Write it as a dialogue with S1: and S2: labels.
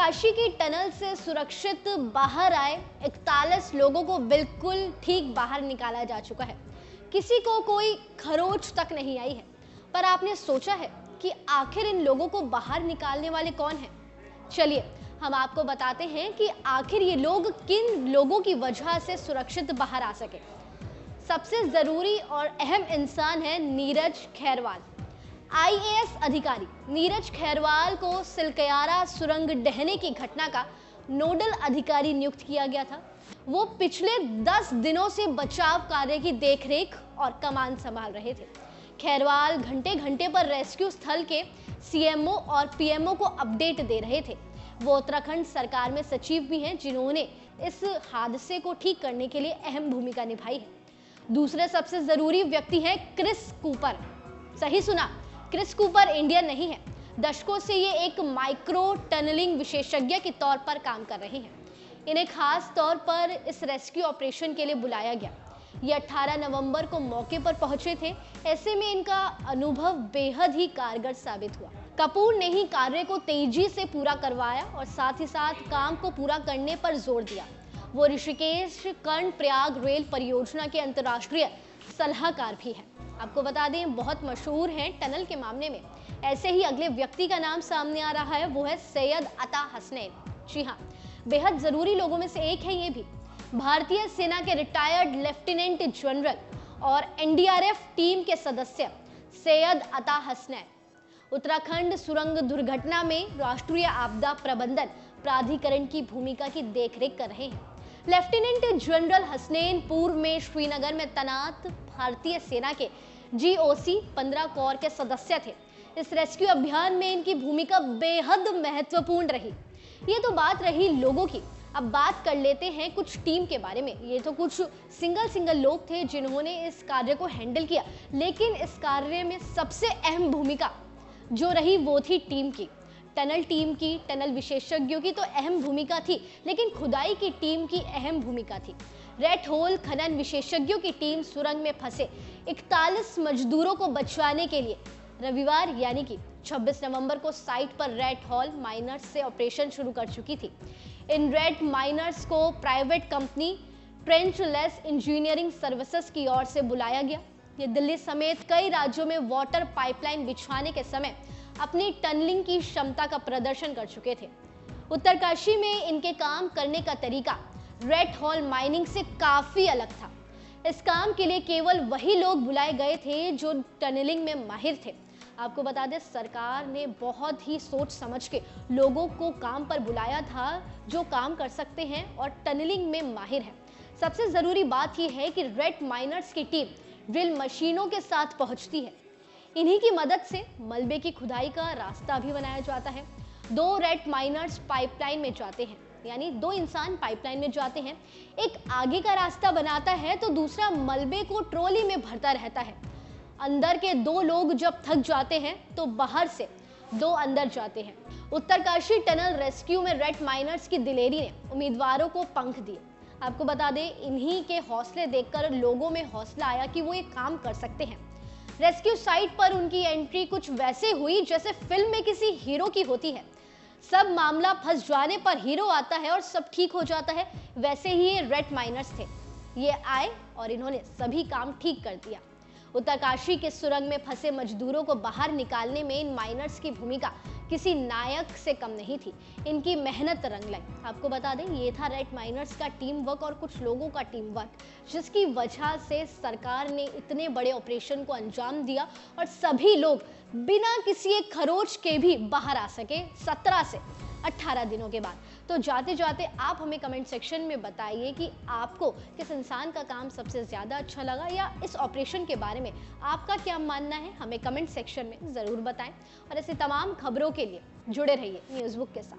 S1: उत्तरकाशी की टनल से सुरक्षित बाहर आए 41 लोगों को बिल्कुल ठीक बाहर निकाला जा चुका है। किसी को कोई खरोच तक नहीं आई है। पर आपने सोचा है कि आखिर इन लोगों को बाहर निकालने वाले कौन हैं? चलिए हम आपको बताते हैं कि आखिर ये लोग किन लोगों की वजह से सुरक्षित बाहर आ सके। सबसे जरूरी और अहम इंसान है नीरज खैरवाल। आईएएस अधिकारी नीरज खैरवाल को सिलकयारा सुरंग ढहने की घटना का नोडल अधिकारी नियुक्त किया गया था। वो पिछले 10 दिनों से बचाव कार्य की देखरेख और कमान संभाल रहे थे। खैरवाल घंटे घंटे पर रेस्क्यू स्थल के सीएमओ और पीएमओ को अपडेट दे रहे थे। वो उत्तराखंड सरकार में सचिव भी हैं, जिन्होंने इस हादसे को ठीक करने के लिए अहम भूमिका निभाई है। दूसरे सबसे जरूरी व्यक्ति हैं क्रिस कूपर। सही सुना, क्रिस कूपर इंडियन नहीं है। दशकों से ये एक माइक्रो टनलिंग विशेषज्ञ के तौर पर काम कर रहे हैं। इन्हें खास तौर पर इस रेस्क्यू ऑपरेशन के लिए बुलाया गया। ये 18 नवंबर को मौके पर पहुंचे थे। ऐसे में इनका अनुभव बेहद ही कारगर साबित हुआ। कपूर ने ही कार्य को तेजी से पूरा करवाया और साथ ही साथ काम को पूरा करने पर जोर दिया। वो ऋषिकेश कर्णप्रयाग रेल परियोजना के अंतर्राष्ट्रीय सलाहकार भी हैं। आपको बता दें, बहुत मशहूर हैं टनल के मामले में। ऐसे ही अगले व्यक्ति का नाम सामने आ रहा है, वो है सैयद अता हसनैन। जी हाँ, बेहद जरूरी लोगों में से एक है ये भी। भारतीय सेना के रिटायर्ड लेफ्टिनेंट जनरल और एनडीआरएफ टीम के सदस्य सैयद अता हसनैन उत्तराखंड सुरंग दुर्घटना में राष्ट्रीय आपदा प्रबंधन प्राधिकरण की भूमिका की देखरेख कर रहे हैं। लेफ्टिनेंट जनरल हसनैन पूर्व में श्रीनगर में तैनात भारतीय सेना के जीओसी 15 कोर के सदस्य थे। इस रेस्क्यू अभियान में इनकी भूमिका बेहद महत्वपूर्ण रही। ये तो बात रही लोगों की। अब बात कर लेते हैं कुछ टीम के बारे में। ये तो कुछ सिंगल लोग थे जिन्होंने इस कार्य को हैंडल किया, लेकिन इस कार्य में सबसे अहम भूमिका जो रही वो थी टीम की। टनल टीम की, टनल विशेषज्ञों की तो अहम भूमिका थी, लेकिन खुदाई की टीम की अहम भूमिका थी। रेड होल खनन विशेषज्ञों की टीम सुरंग में फंसे 41 मजदूरों को बचाने के लिए रविवार यानी कि 26 नवंबर को साइट पर रेड होल माइनर्स से ऑपरेशन शुरू कर चुकी थी। इन रेड माइनर्स को प्राइवेट कंपनी ट्रेंचलेस इंजीनियरिंग सर्विसेज की ओर से बुलाया गया। ये दिल्ली समेत कई राज्यों में वाटर पाइपलाइन बिछाने के समय अपनी टनलिंग की क्षमता का प्रदर्शन कर चुके थे। उत्तरकाशी में इनके काम करने का तरीका रेड होल माइनिंग से काफी अलग था। इस काम के लिए केवल वही लोग बुलाए गए थे जो टनलिंग में माहिर थे। आपको बता दें, सरकार ने बहुत ही सोच समझ के लोगों को काम पर बुलाया था जो काम कर सकते हैं और टनलिंग में माहिर है। सबसे जरूरी बात यह है कि रेड माइनर्स की टीम ड्रिल मशीनों के साथ पहुंचती है। इन्हीं की मदद से मलबे की खुदाई का रास्ता भी बनाया जाता है। 2 रेड माइनर्स पाइपलाइन में जाते हैं, यानी 2 इंसान पाइपलाइन में जाते हैं। एक आगे का रास्ता बनाता है तो दूसरा मलबे को ट्रॉली में भरता रहता है। अंदर के 2 लोग जब थक जाते हैं तो बाहर से 2 अंदर जाते हैं। उत्तरकाशी टनल रेस्क्यू में रेड माइनर्स की दिलेरी ने उम्मीदवारों को पंख दिए। आपको बता दें, इन्हीं के हौसले देखकर लोगों में हौसला आया कि वो ये काम कर सकते हैं। रेस्क्यू साइट पर उनकी एंट्री कुछ वैसे हुई जैसे फिल्म में किसी हीरो की होती है। सब मामला फंस जाने पर हीरो आता है और सब ठीक हो जाता है, वैसे ही ये रेड माइनर्स थे। ये आए और इन्होंने सभी काम ठीक कर दिया। उत्तरकाशी के सुरंग में फंसे मजदूरों को बाहर निकालने में इन माइनर्स की भूमिका किसी नायक से कम नहीं थी। इनकी मेहनत रंग लाई। आपको बता दें, ये था रेड माइनर्स का टीम वर्क और कुछ लोगों का टीम वर्क, जिसकी वजह से सरकार ने इतने बड़े ऑपरेशन को अंजाम दिया और सभी लोग बिना किसी एक खरोच के भी बाहर आ सके 17 से 18 दिनों के बाद। तो जाते जाते आप हमें कमेंट सेक्शन में बताइए कि आपको किस इंसान का काम सबसे ज़्यादा अच्छा लगा, या इस ऑपरेशन के बारे में आपका क्या मानना है, हमें कमेंट सेक्शन में ज़रूर बताएं। और ऐसे तमाम खबरों के लिए जुड़े रहिए न्यूज़ बुक के साथ।